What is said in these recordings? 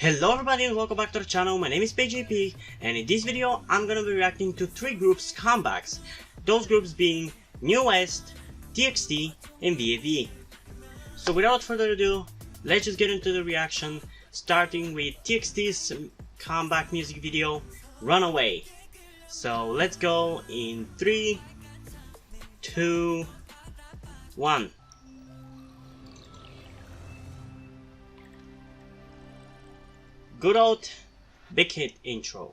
Hello everybody and welcome back to the channel. My name is PJP and in this video I'm gonna be reacting to 3 groups comebacks. Those groups being NUEST, TXT and VAV. So without further ado, let's just get into the reaction, starting with TXT's comeback music video, Runaway. So let's go in 3, 2, 1. Good old big hit intro.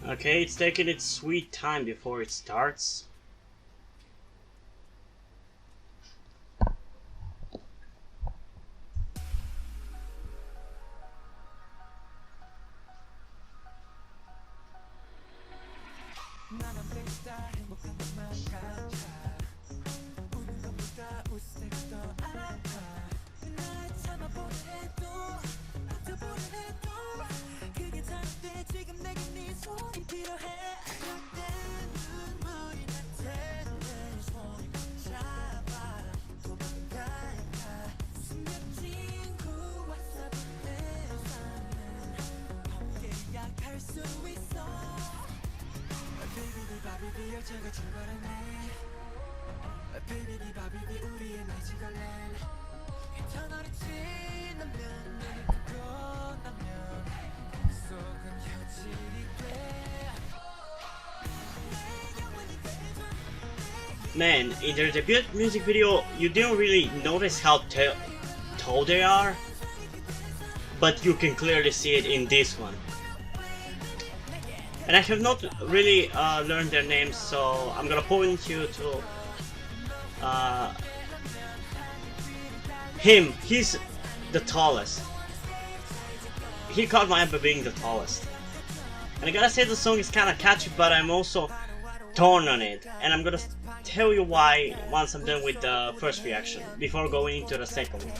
Okay, it's taking its sweet time before it starts. Man, in their debut music video, you didn't really notice how tall they are, but you can clearly see it in this one. And I have not really learned their names, so I'm gonna point you to him. He's the tallest. He caught my eye by being the tallest. And I gotta say the song is kinda catchy, but I'm also torn on it. And I'm gonna tell you why once I'm done with the first reaction, before going into the second one.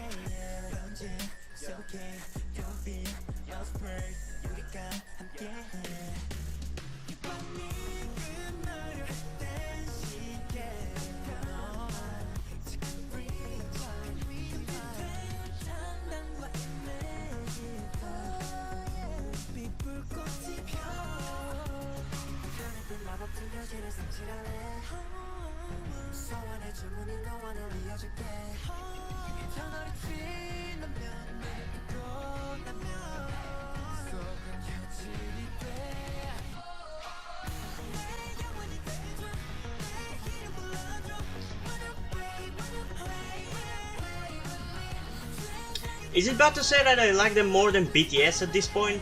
Is it bad to say that I like them more than BTS at this point?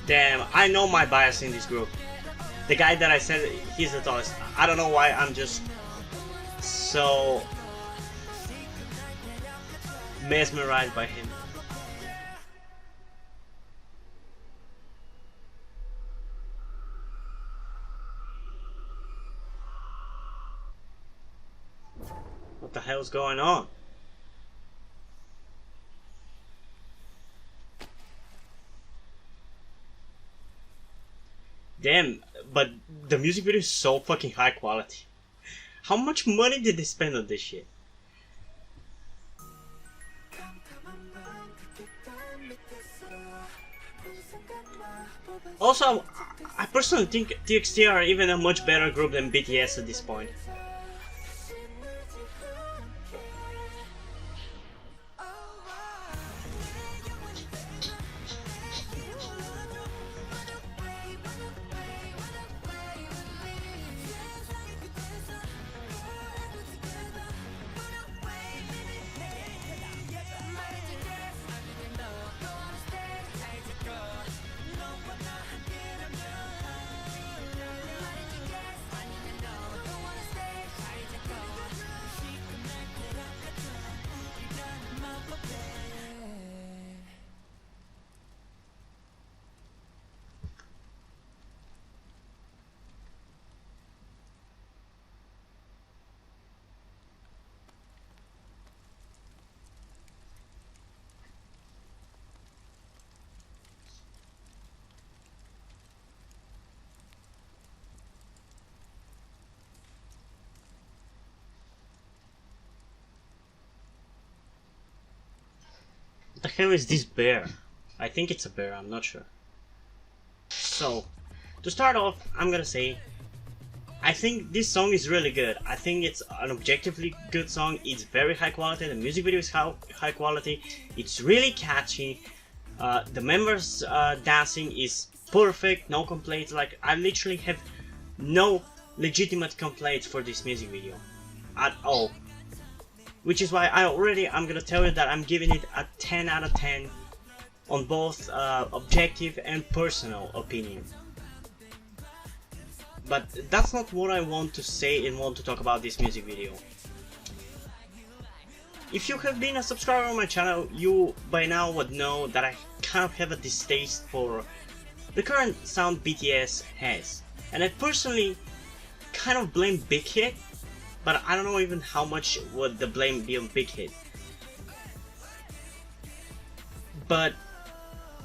Damn, I know my bias in this group. The guy that I said he's the tallest. I don't know why I'm just so mesmerized by him. What the hell's going on? Damn, but the music video is so fucking high quality. How much money did they spend on this shit? Also, I personally think TXT are even a much better group than BTS at this point. The hell is this bear? I think it's a bear, I'm not sure. So, to start off, I'm gonna say, I think this song is really good. I think it's an objectively good song. It's very high quality, the music video is high quality, it's really catchy. The members dancing is perfect, no complaints. Like, I literally have no legitimate complaints for this music video at all. Which is why I'm gonna tell you that I'm giving it a 10 out of 10 on both objective and personal opinion. But that's not what I want to say and want to talk about this music video. If you have been a subscriber on my channel, you by now would know that I kind of have a distaste for the current sound BTS has. And I personally kind of blame Big Hit, but I don't know even how much would the blame be on Big Hit. But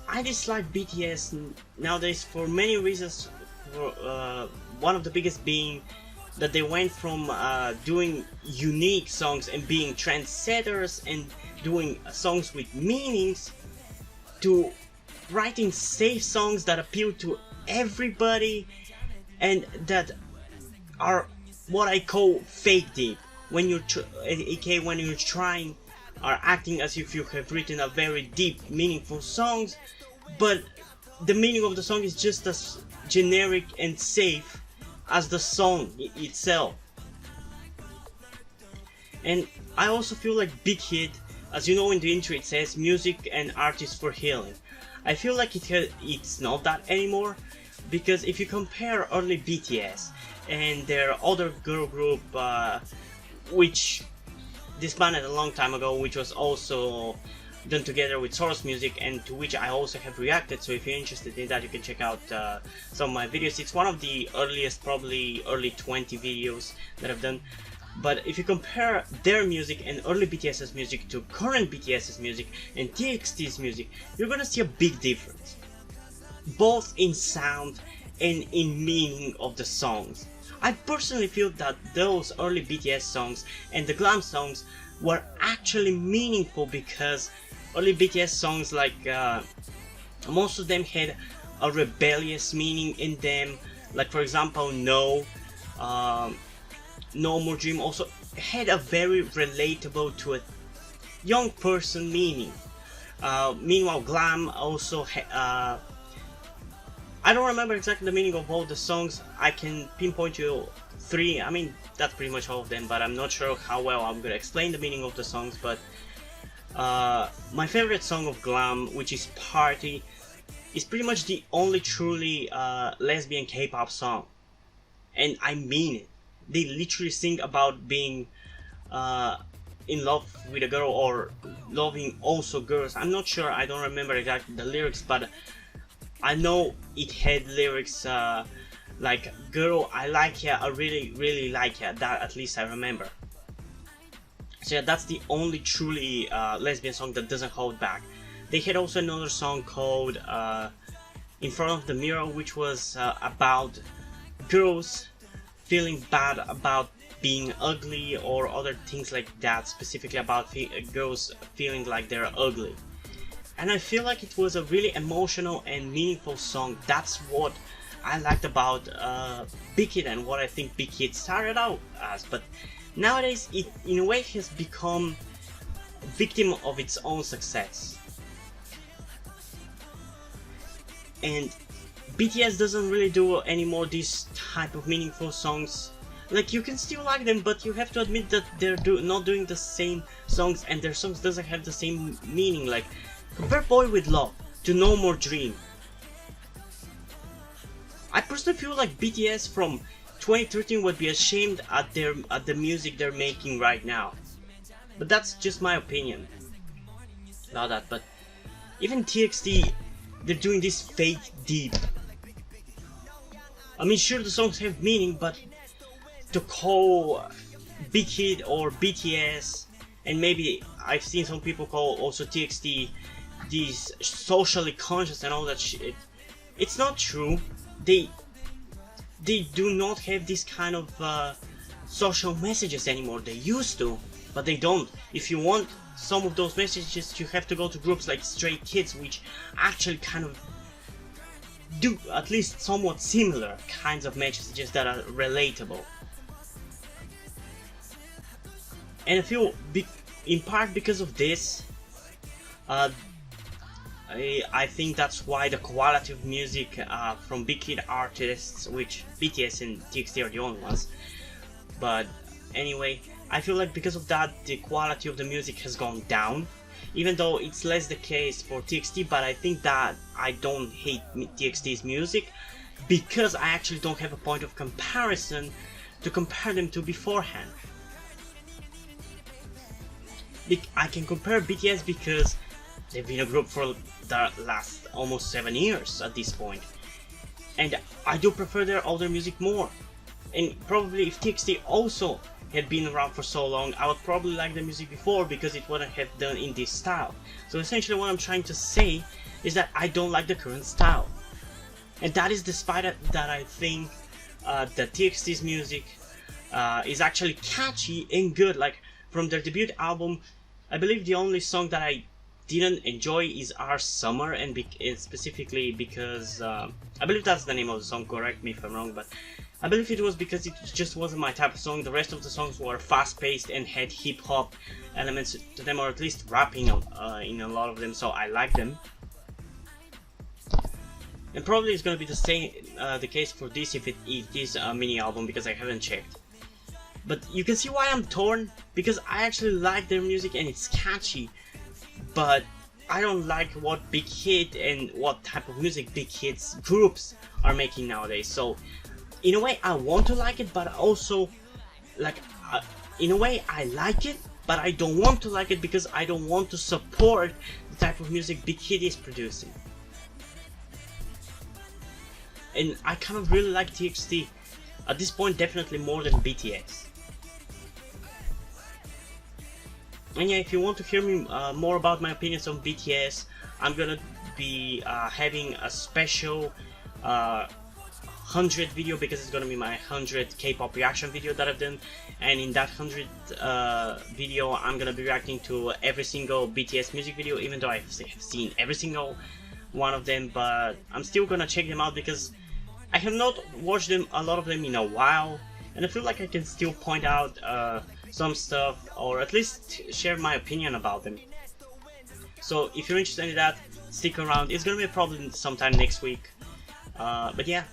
I dislike BTS nowadays for many reasons. One of the biggest being that they went from doing unique songs and being trendsetters and doing songs with meanings to writing safe songs that appeal to everybody and that are what I call fake deep. When you're when you're trying or acting as if you have written a very deep, meaningful songs, but the meaning of the song is just as generic and safe as the song itself. And I also feel like Big Hit, as you know in the intro it says music and artists for healing. I feel like it's not that anymore, because if you compare early BTS and their other girl group which disbanded a long time ago, which was also done together with Source Music and to which I also have reacted, so if you're interested in that you can check out some of my videos. It's one of the earliest, probably early 20 videos that I've done. But if you compare their music and early BTS's music to current BTS's music and TXT's music, you're gonna see a big difference, both in sound and in meaning of the songs. I personally feel that those early BTS songs and the glam songs were actually meaningful, because early BTS songs, like most of them had a rebellious meaning in them. Like for example, No More Dream also had a very relatable to a young person meaning. Meanwhile, Glam also I don't remember exactly the meaning of all the songs. I can pinpoint you 3, I mean that's pretty much all of them, but I'm not sure how well I'm gonna explain the meaning of the songs. But my favorite song of Glam, which is Party, is pretty much the only truly lesbian K-pop song, and I mean it. They literally sing about being in love with a girl or loving also girls. I'm not sure, I don't remember exactly the lyrics, but I know it had lyrics like "Girl, I like ya, I really, really like ya." That at least I remember. So yeah, that's the only truly lesbian song that doesn't hold back. They had also another song called "In Front of the Mirror," which was about girls feeling bad about being ugly or other things like that, specifically about girls feeling like they're ugly. And I feel like it was a really emotional and meaningful song. That's what I liked about Big Hit and what I think Big Hit started out as. But nowadays it in a way has become a victim of its own success. And BTS doesn't really do anymore this type of meaningful songs. Like, you can still like them, but you have to admit that they're not doing the same songs, and their songs doesn't have the same meaning. Like, compare Boy With Love to No More Dream. I personally feel like BTS from 2013 would be ashamed at the music they're making right now. But that's just my opinion about that. But even TXT, they're doing this fake deep. I mean, sure, the songs have meaning, but to call Big Hit or BTS, and maybe I've seen some people call also TXT these socially conscious and all that shit, it's not true. They do not have this kind of social messages anymore. They used to, but they don't. If you want some of those messages, you have to go to groups like Stray Kids, which actually kind of do at least somewhat similar kinds of messages that are relatable. And I feel, in part because of this, I think that's why the quality of music from big hit artists, which BTS and TXT are the only ones, but anyway, I feel like because of that the quality of the music has gone down, even though it's less the case for TXT. But I think that I don't hate TXT's music because I actually don't have a point of comparison to compare them to beforehand. I can compare BTS because they've been a group for the last almost 7 years at this point, and I do prefer their older music more. And probably if TXT also had been around for so long, I would probably like the music before because it wouldn't have done in this style. So essentially what I'm trying to say is that I don't like the current style, and that is despite that I think that TXT's music is actually catchy and good. Like from their debut album, I believe the only song that I didn't enjoy is Our Summer, and specifically because I believe that's the name of the song, correct me if I'm wrong, but I believe it was because it just wasn't my type of song. The rest of the songs were fast-paced and had hip-hop elements to them, or at least rapping in a lot of them, so I like them. And probably it's gonna be the same the case for this if it is a mini album, because I haven't checked. But you can see why I'm torn, because I actually like their music and it's catchy, but I don't like what big hit and what type of music big hits groups are making nowadays. So in a way I want to like it, but also like in a way I like it, but I don't want to like it because I don't want to support the type of music big hit is producing. And I kind of really like TXT at this point, definitely more than BTS. And yeah, if you want to hear me more about my opinions on BTS, I'm gonna be having a special 100 video, because it's gonna be my 100 K-pop reaction video that I've done. And in that 100 video, I'm gonna be reacting to every single BTS music video, even though I've seen every single one of them, but I'm still gonna check them out because I have not watched them, a lot of them, in a while, and I feel like I can still point out some stuff, or at least share my opinion about them. So if you're interested in that, stick around. It's gonna be probably sometime next week, but yeah,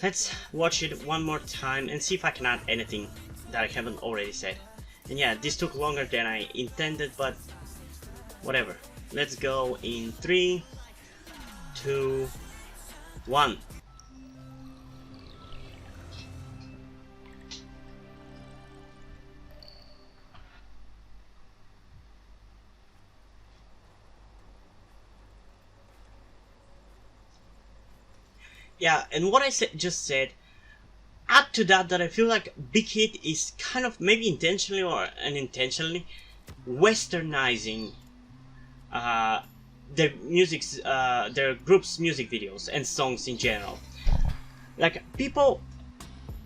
let's watch it one more time and see if I can add anything that I haven't already said. And yeah, this took longer than I intended, but whatever. Let's go in 3, 2, 1. Yeah, and what I just said, add to that I feel like Big Hit is kind of, maybe intentionally or unintentionally, westernizing their music's, their group's music videos and songs in general. Like, people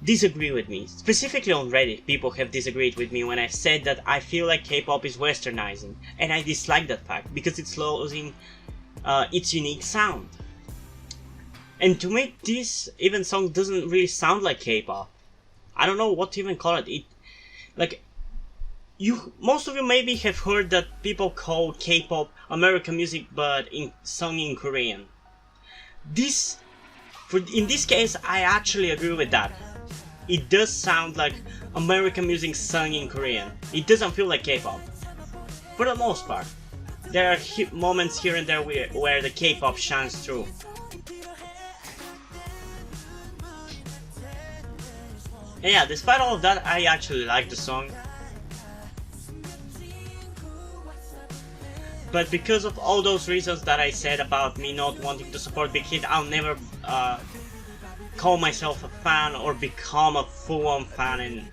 disagree with me, specifically on Reddit. People have disagreed with me when I said that I feel like K-pop is westernizing, and I dislike that fact because it's losing its unique sound. And to me, this even song doesn't really sound like K-pop. I don't know what to even call it. Like, most of you maybe have heard that people call K-pop American music, but sung in Korean. In this case, I actually agree with that. It does sound like American music sung in Korean. It doesn't feel like K-pop, for the most part. There are moments here and there where the K-pop shines through. And yeah, despite all of that, I actually like the song. But because of all those reasons that I said about me not wanting to support Big Hit, I'll never call myself a fan or become a full-on fan, and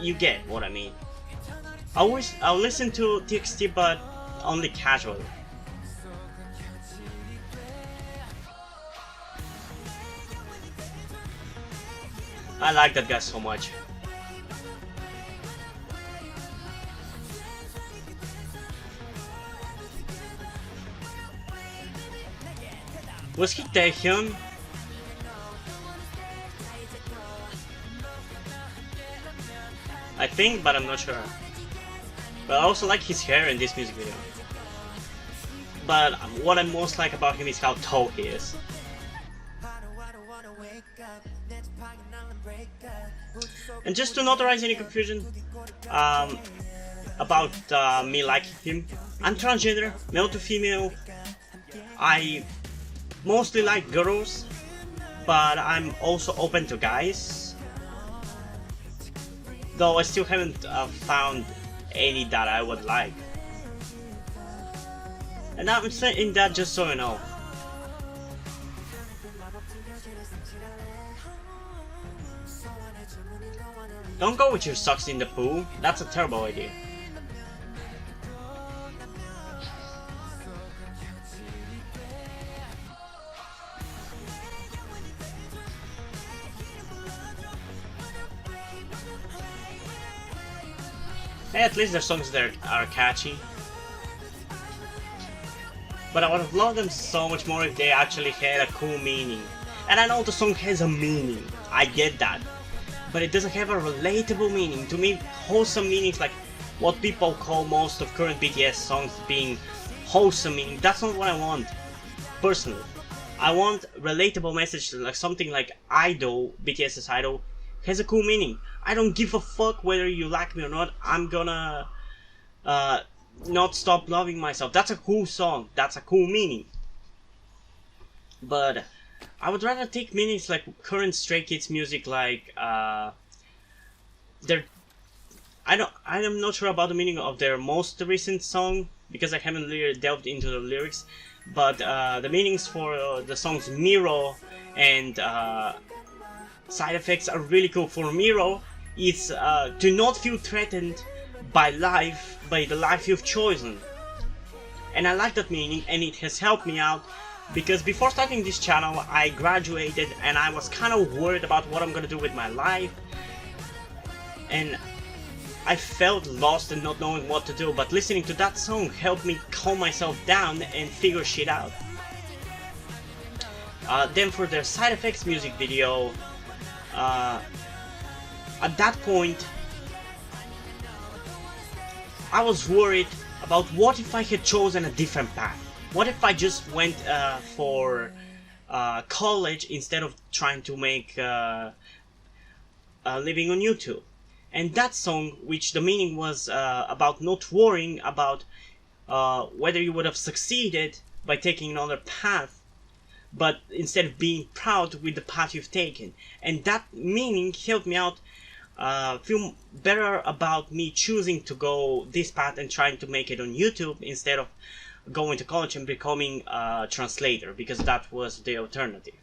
you get what I mean. I'll listen to TXT, but only casually. I like that guy so much. Was he Taehyun? I think, but I'm not sure. But I also like his hair in this music video. But what I most like about him is how tall he is. And just to not arise any confusion about me liking him, I'm transgender, male to female. I mostly like girls, but I'm also open to guys. Though I still haven't found any that I would like. And I'm saying that just so you know. Don't go with your socks in the pool, that's a terrible idea. Hey, at least their songs there are catchy. But I would have loved them so much more if they actually had a cool meaning. And I know the song has a meaning, I get that. But it doesn't have a relatable meaning. To me, wholesome meanings like what people call most of current BTS songs being wholesome meaning, that's not what I want, personally. I want relatable message, like something like Idol, BTS's Idol, has a cool meaning. I don't give a fuck whether you like me or not, I'm gonna not stop loving myself. That's a cool song, that's a cool meaning. But I would rather take meanings like current Stray Kids music, like I'm not sure about the meaning of their most recent song because I haven't really delved into the lyrics, but the meanings for the songs Miro and Side Effects are really cool. For Miro, it's to not feel threatened by life, by the life you've chosen. And I like that meaning, and it has helped me out because before starting this channel I graduated and I was kind of worried about what I'm gonna do with my life, and I felt lost and not knowing what to do, but listening to that song helped me calm myself down and figure shit out. Then for their Side Effects music video, at that point I was worried about what if I had chosen a different path. What if I just went for college instead of trying to make a living on YouTube. And that song, which the meaning was about not worrying about whether you would have succeeded by taking another path, but instead of being proud with the path you've taken. And that meaning helped me out feel better about me choosing to go this path and trying to make it on YouTube instead of going to college and becoming a translator, because that was the alternative.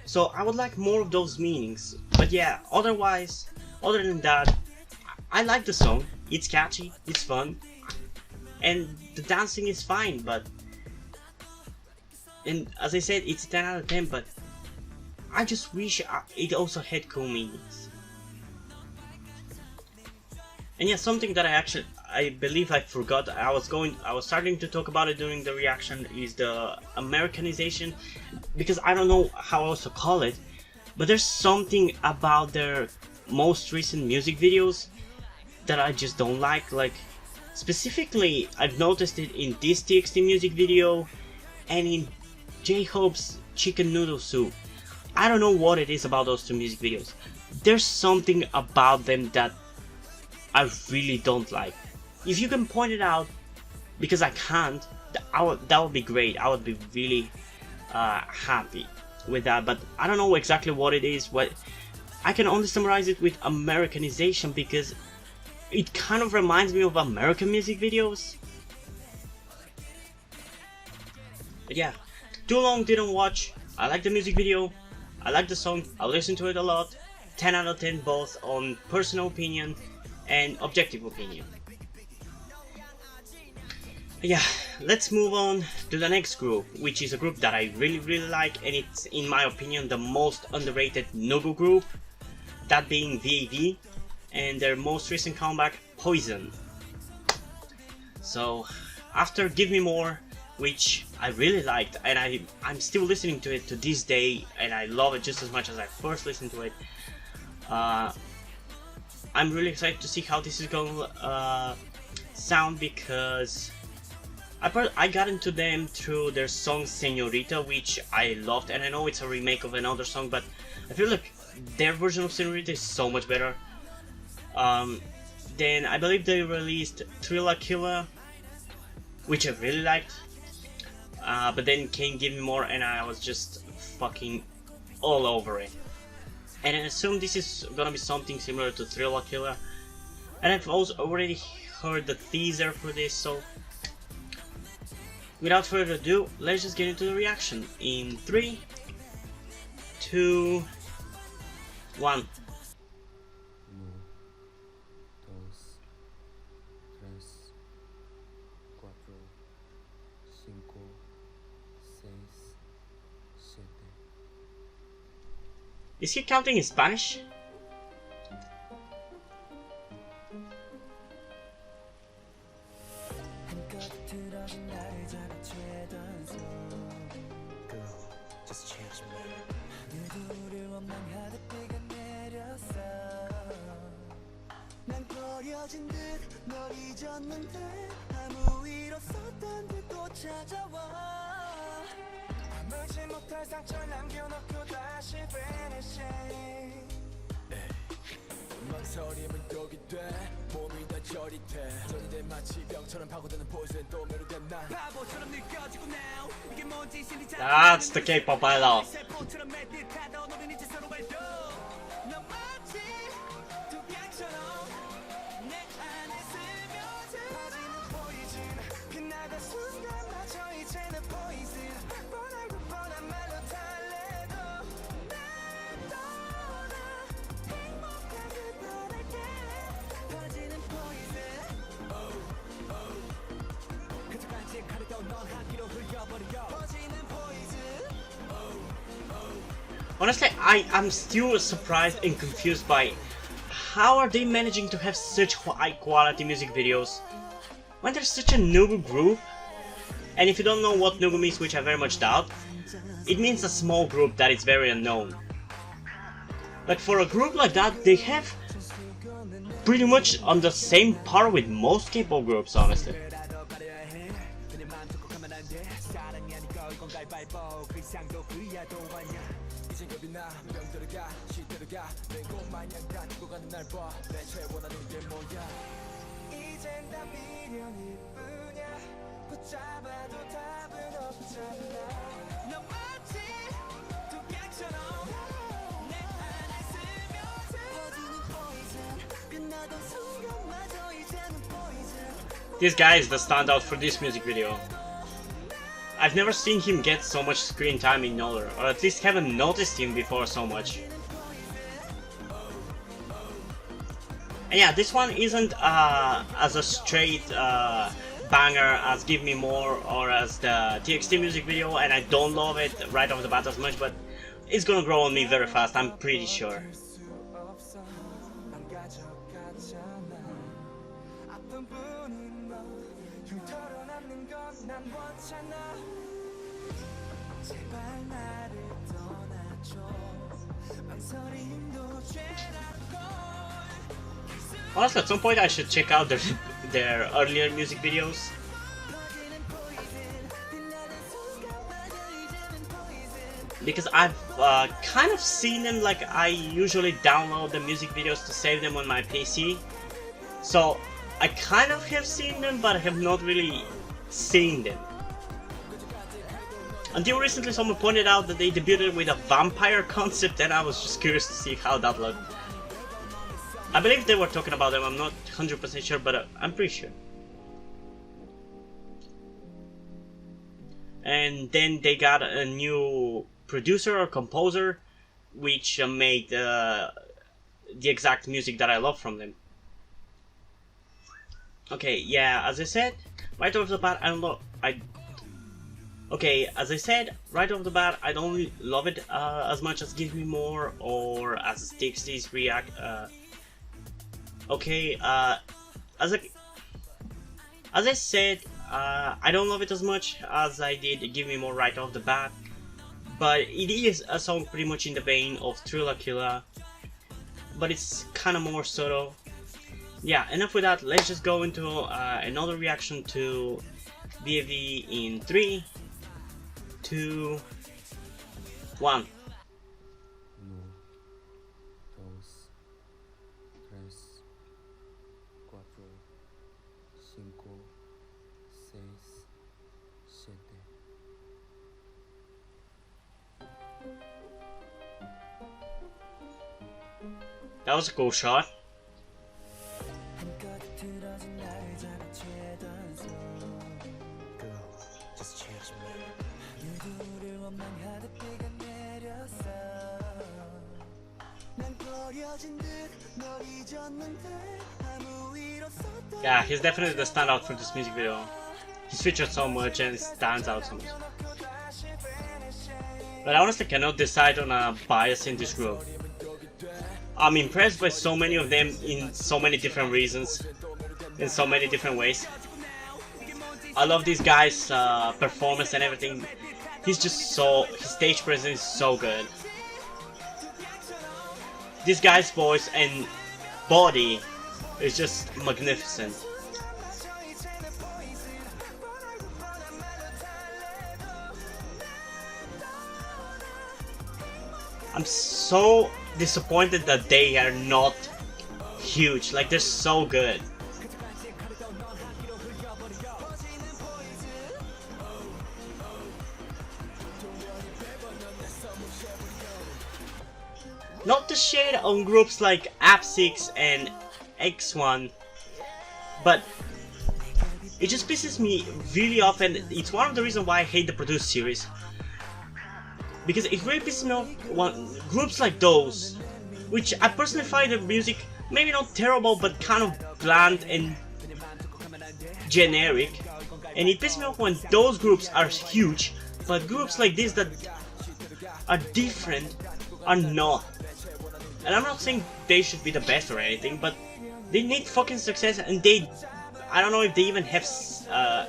So I would like more of those meanings, but yeah, other than that, I like the song, it's catchy, it's fun, and the dancing is fine, and as I said, it's 10 out of 10, but I just wish it also had cool meanings. And yeah, something that I believe I forgot, I was starting to talk about it during the reaction, is the Americanization, because I don't know how else to call it, but there's something about their most recent music videos that I just don't like. Specifically, I've noticed it in this TXT music video and in J-Hope's Chicken Noodle Soup. I don't know what it is about those two music videos. There's something about them that I really don't like. If you can point it out, because I can't, that would be great. I would be really happy with that, but I don't know exactly what it is. I can only summarize it with Americanization, because it kind of reminds me of American music videos. But yeah, too long didn't watch. I like the music video, I like the song, I listen to it a lot. 10 out of 10 both on personal opinion and objective opinion. Yeah, let's move on to the next group, which is a group that I really like, and it's, in my opinion, the most underrated Nugu group, that being VAV and their most recent comeback, Poison. So after Give Me More, which I really liked, and I'm still listening to it to this day, and I love it just as much as I first listened to it. I'm really excited to see how this is going to sound, because I got into them through their song Señorita, which I loved, and I know it's a remake of another song, but I feel like their version of Señorita is so much better. Then I believe they released Thrilla Killa, which I really liked, but then came Give Me More, and I was just fucking all over it. And I assume this is gonna be something similar to Thrilla Killa, and I've also already heard the teaser for this, so without further ado, let's just get into the reaction in 3, 2, 1. Is he counting in Spanish? That's the K-pop I love. Honestly, I'm still surprised and confused by how are they managing to have such high quality music videos when they're such a new group. And if you don't know what Nugu means, which I very much doubt, it means a small group that is very unknown. Like, for a group like that, they have pretty much on the same par with most K-pop groups, honestly. This guy is the standout for this music video. I've never seen him get so much screen time in Noller, or at least haven't noticed him before so much. And yeah, this one isn't as a straight banger as Give Me More or as the TXT music video, and I don't love it right off the bat as much, but it's gonna grow on me very fast, I'm pretty sure. Honestly, at some point I should check out their earlier music videos. Because I've kind of seen them, like I usually download the music videos to save them on my PC. So I kind of have seen them, but I have not really seen them. Until recently someone pointed out that they debuted with a vampire concept, and I was just curious to see how that looked. I believe they were talking about them, I'm not 100% sure, but I'm pretty sure. And then they got a new producer or composer, which made the exact music that I love from them. Okay, yeah, as I said, right off the bat, I don't know, okay, as I said, right off the bat, I don't love it as much as Give Me More or as TXT's React. Okay, as I said, I don't love it as much as I did Give Me More right off the bat, but it is a song pretty much in the vein of Thriller Killer, but it's kind of more subtle. Yeah, enough with that. Let's just go into another reaction to VAV in 3, 2, 1. That was a cool shot. Yeah, he's definitely the standout for this music video. He's featured so much and stands out so much. But I honestly cannot decide on a bias in this group. I'm impressed by so many of them in so many different reasons, in so many different ways. I love this guy's performance and everything. He's just his stage presence is so good. This guy's voice and body is just magnificent. I'm so disappointed that they are not huge. Like, they're so good. Not to shade on groups like AP6 and X1, but it just pisses me really off, and it's one of the reasons why I hate the Produce series. Because it really pisses me off when groups like those, which I personally find the music maybe not terrible but kind of bland and generic, and it pisses me off when those groups are huge, but groups like this that are different are not. And I'm not saying they should be the best or anything, but they need fucking success, and I don't know if they even have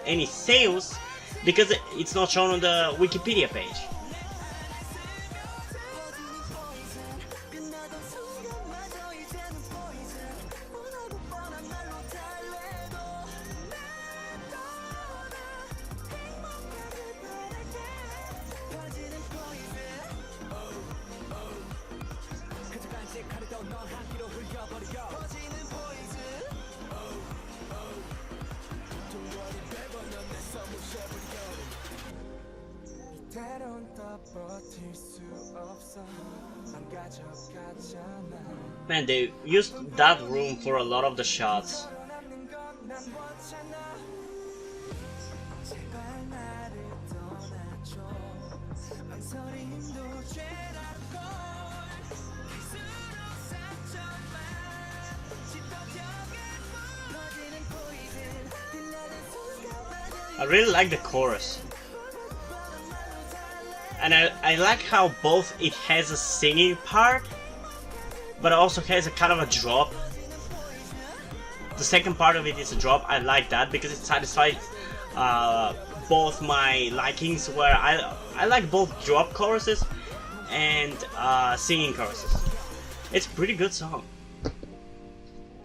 any sales, because it's not shown on the Wikipedia page. Man, they used that room for a lot of the shots. I really like the chorus. And I like how both it has a singing part, but it also has a kind of a drop. The second part of it is a drop. I like that because it satisfies both my likings, where I like both drop choruses and singing choruses. It's a pretty good song.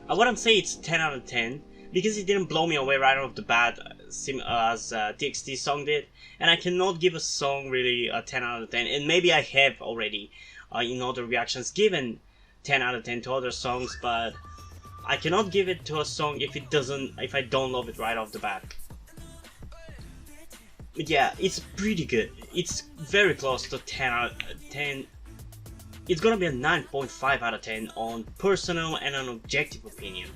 I wouldn't say it's 10 out of 10 because it didn't blow me away right off the bat as TXT song did, and I cannot give a song really a 10 out of 10, and maybe I have already in other reactions given 10 out of 10 to other songs, but I cannot give it to a song if I don't love it right off the bat. But yeah, it's pretty good. It's very close to 10 out of 10. It's gonna be a 9.5 out of 10 on personal and an objective opinion.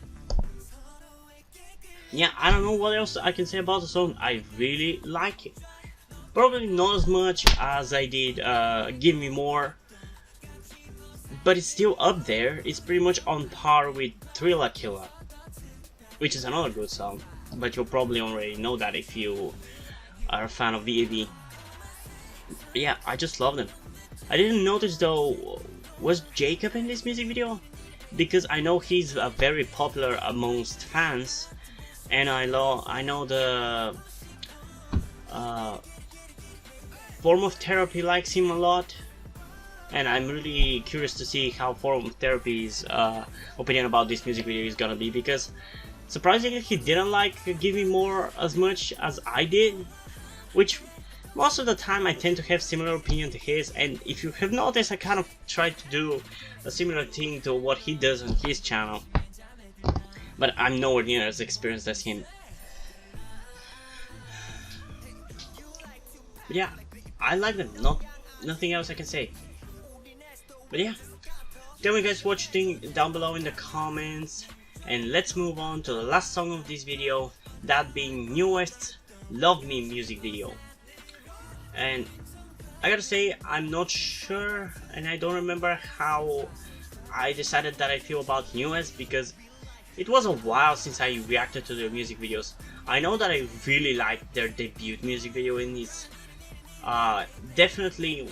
Yeah, I don't know what else I can say about the song. I really like it. Probably not as much as I did Give Me More, but it's still up there. It's pretty much on par with Thriller Killer, which is another good song, but you'll probably already know that if you are a fan of VAV. Yeah, I just love them. I didn't notice though, was Jacob in this music video? Because I know he's very popular amongst fans, and I know the form of therapy likes him a lot, and I'm really curious to see how form of therapy's opinion about this music video is gonna be, because surprisingly he didn't like Give Me More as much as I did, which most of the time I tend to have similar opinion to his, and if you have noticed, I kind of try to do a similar thing to what he does on his channel, but I'm nowhere near as experienced as him. But yeah, I like them, nothing else I can say. But yeah, tell me guys what you think down below in the comments, and let's move on to the last song of this video, that being NUEST's Love Me music video. And I gotta say, I'm not sure, and I don't remember how I decided that I feel about NUEST, because it was a while since I reacted to their music videos. I know that I really liked their debut music video, and it's definitely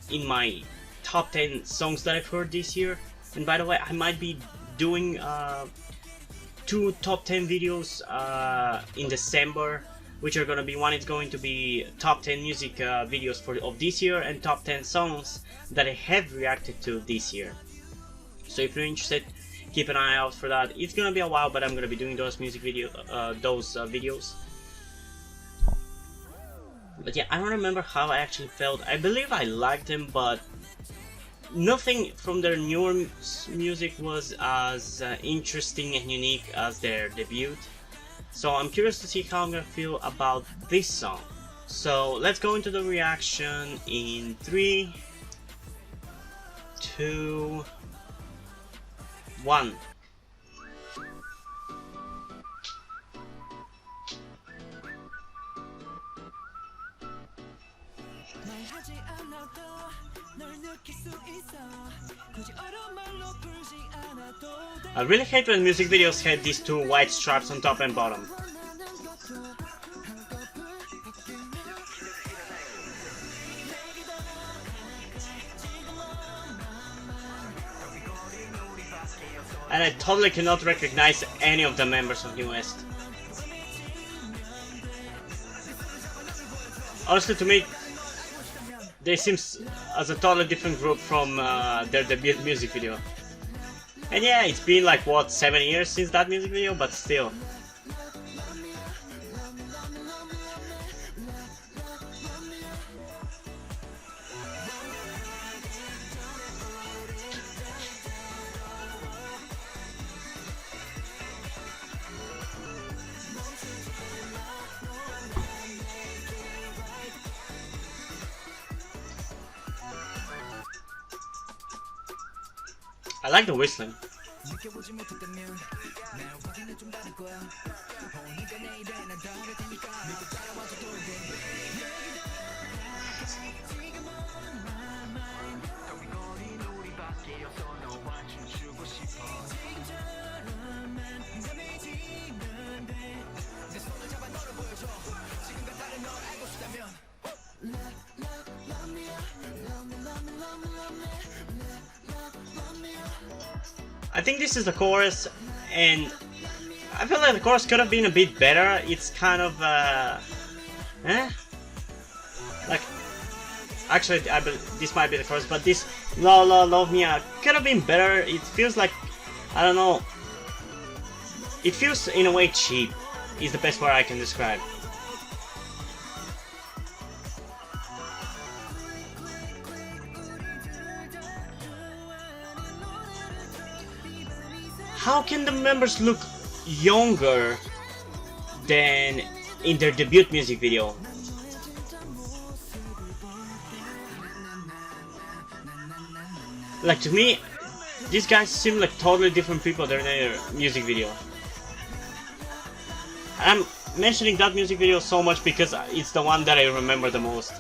in my top 10 songs that I've heard this year. And by the way, I might be doing 2 top 10 videos in December, which are gonna be, one is going to be top 10 music videos of this year, and top 10 songs that I have reacted to this year. So if you're interested, keep an eye out for that. It's gonna be a while, but I'm gonna be doing those music videos. But yeah, I don't remember how I actually felt. I believe I liked them, but nothing from their newer music was as interesting and unique as their debut. So I'm curious to see how I'm gonna feel about this song. So let's go into the reaction in 3, 2, 1. I really hate when music videos had these 2 white stripes on top and bottom. And I totally cannot recognize any of the members of NUEST. Honestly, to me, they seem as a totally different group from their debut music video. And yeah, it's been like, what, 7 years since that music video, but still. I like the whistling. I think this is the chorus, and I feel like the chorus could have been a bit better. It's kind of like, actually this might be the chorus, but this La La Love Me could have been better. It feels like, I don't know, it feels in a way cheap is the best word I can describe. How can the members look younger than in their debut music video? Like, to me, these guys seem like totally different people than their music video. I'm mentioning that music video so much because it's the one that I remember the most.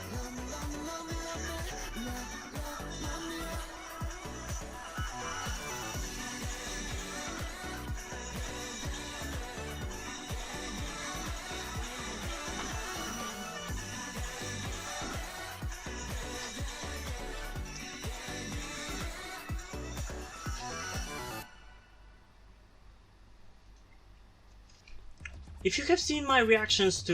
If you have seen my reactions to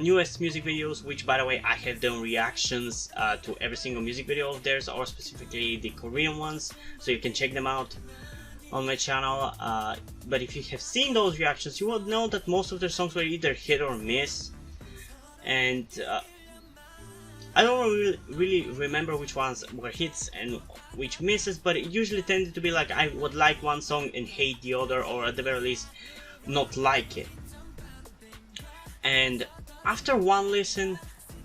NUEST music videos, which by the way I have done reactions to every single music video of theirs, or specifically the Korean ones, so you can check them out on my channel, but if you have seen those reactions, you will know that most of their songs were either hit or miss, and I don't really remember which ones were hits and which misses, but it usually tended to be like I would like one song and hate the other, or at the very least not like it. And after one listen,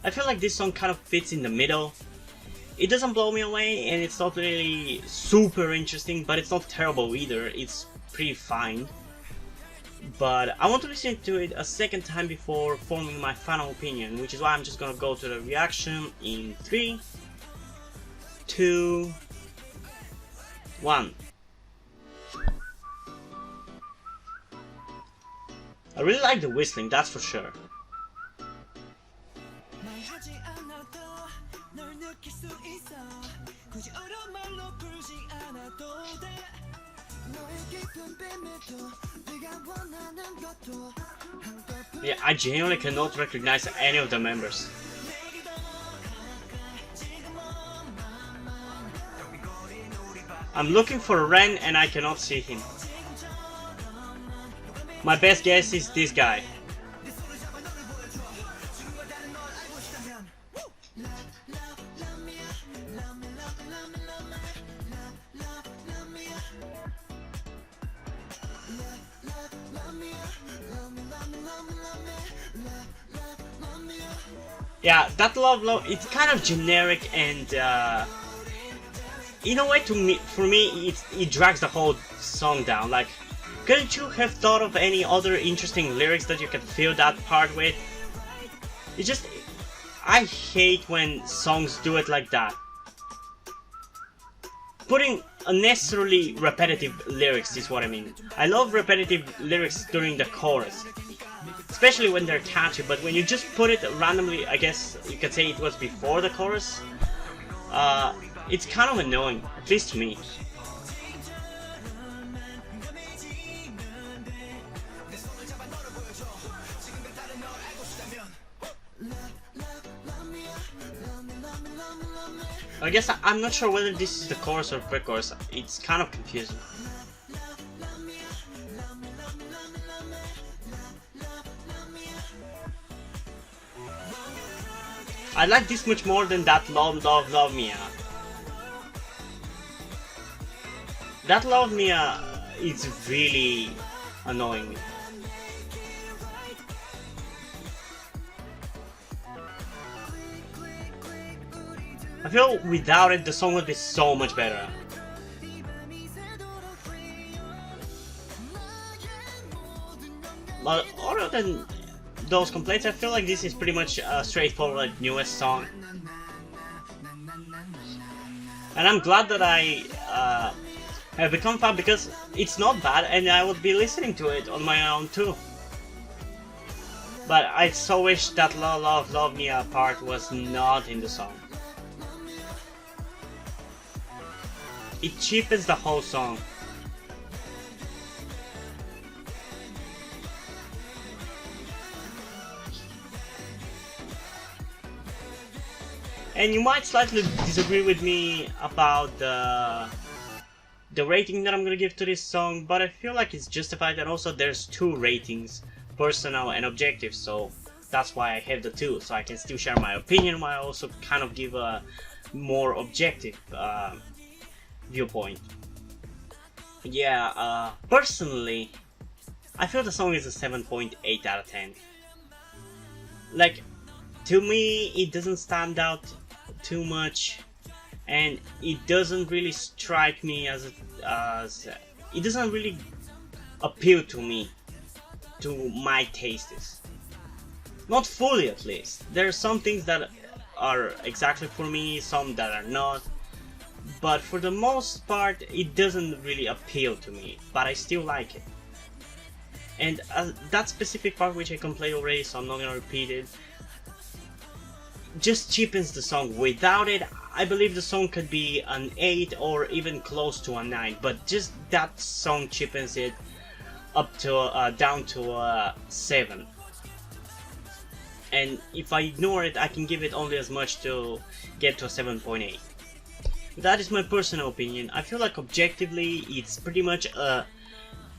I feel like this song kind of fits in the middle. It doesn't blow me away, and it's not really super interesting, but it's not terrible either. It's pretty fine. But I want to listen to it a second time before forming my final opinion, which is why I'm just gonna go to the reaction in 3, 2, 1. I really like the whistling, that's for sure. Yeah, I genuinely cannot recognize any of the members. I'm looking for Ren and I cannot see him. My best guess is this guy. Yeah, that love, it's kind of generic, and in a way, for me, it drags the whole song down. Like, couldn't you have thought of any other interesting lyrics that you could fill that part with? It's just, I hate when songs do it like that. Putting unnecessarily repetitive lyrics is what I mean. I love repetitive lyrics during the chorus, especially when they're catchy, but when you just put it randomly, I guess you could say it was before the chorus, it's kind of annoying, at least to me. I guess I'm not sure whether this is the chorus or pre-chorus. It's kind of confusing. I like this much more than that Love Love Love Mia. That Love Mia is really annoying me. I feel without it the song would be so much better. But other than those complaints, I feel like this is pretty much a straightforward NUEST song. And I'm glad that I have become fan, because it's not bad and I would be listening to it on my own too. But I so wish that Love Love Love Mia part was not in the song. It cheapens the whole song. And you might slightly disagree with me about the rating that I'm gonna give to this song, but I feel like it's justified, and also there's 2 ratings, personal and objective, so that's why I have the 2, so I can still share my opinion while I also kind of give a more objective viewpoint. Yeah, personally, I feel the song is a 7.8 out of 10. Like, to me, it doesn't stand out too much, and it doesn't really strike me as it doesn't really appeal to me, to my tastes. Not fully, at least. There are some things that are exactly for me, some that are not. But for the most part, it doesn't really appeal to me, but I still like it. And that specific part which I complained already, so I'm not gonna repeat it, just cheapens the song. Without it, I believe the song could be an 8 or even close to a 9, but just that song cheapens it up to down to 7. And if I ignore it, I can give it only as much to get to a 7.8. That is my personal opinion. I feel like objectively it's pretty much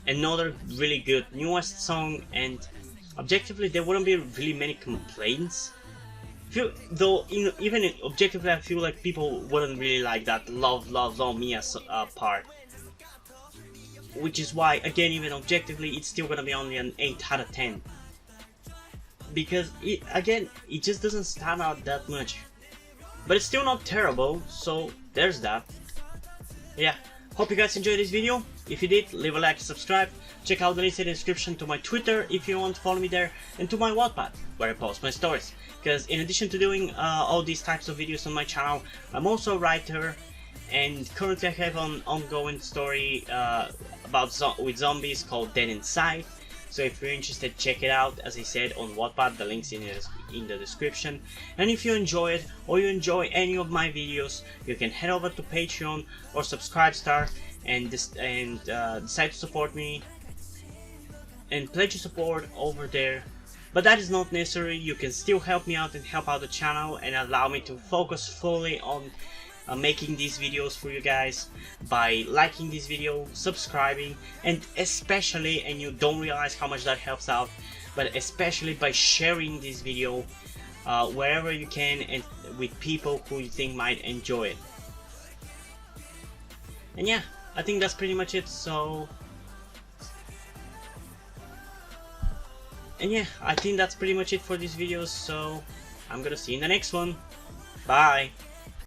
another really good NUEST song, and objectively there wouldn't be really many complaints. Even objectively, I feel like people wouldn't really like that love Mia part. Which is why, again, even objectively, it's still gonna be only an 8 out of 10. Because, it just doesn't stand out that much. But it's still not terrible, so there's that. Yeah, hope you guys enjoyed this video. If you did, leave a like and subscribe. Check out the link in the description to my Twitter if you want to follow me there, and to my Wattpad, where I post my stories. Because in addition to doing all these types of videos on my channel, I'm also a writer, and currently I have an ongoing story with zombies called Dead Inside. So if you're interested, check it out. As I said, on Wattpad, the link's in the description. And if you enjoy it, or you enjoy any of my videos, you can head over to Patreon or Subscribestar and decide to support me and pledge your support over there. But that is not necessary. You can still help me out and help out the channel and allow me to focus fully on making these videos for you guys by liking this video, subscribing, and especially, and you don't realize how much that helps out, but especially by sharing this video wherever you can and with people who you think might enjoy it. And yeah, I think that's pretty much it. So, and yeah, I think that's pretty much it for this video. So I'm gonna see you in the next one. Bye.